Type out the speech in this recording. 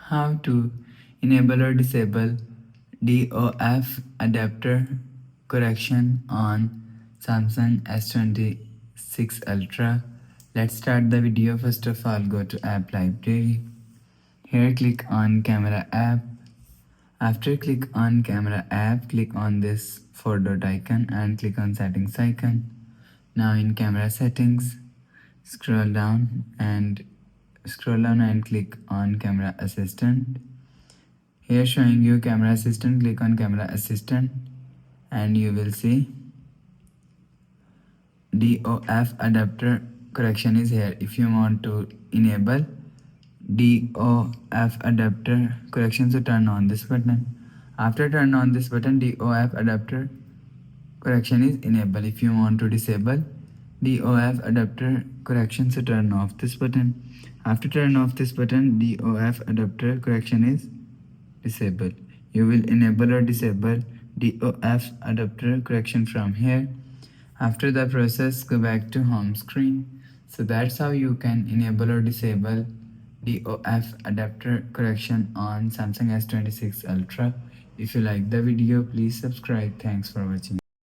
How to enable or disable DOF adapter correction on Samsung S26 Ultra. Let's start the video. First of all, go to app library. Here click on camera app. After click on camera app, click on this 4 dot icon and click on settings icon. Now in camera settings, scroll down and click on camera assistant. Here showing you camera assistant, click on camera assistant and you will see DOF adapter correction is here. If you want to enable DOF adapter correction, so turn on this button. After turn on this button, DOF adapter correction is enabled. If you want to disable DOF adapter correction, so turn off this button. After turn off this button, DOF adapter correction is disabled. You will enable or disable DOF adapter correction from here. After the process, go back to home screen. So that's how you can enable or disable DOF adapter correction on Samsung S26 Ultra. If you like the video, please subscribe. Thanks for watching.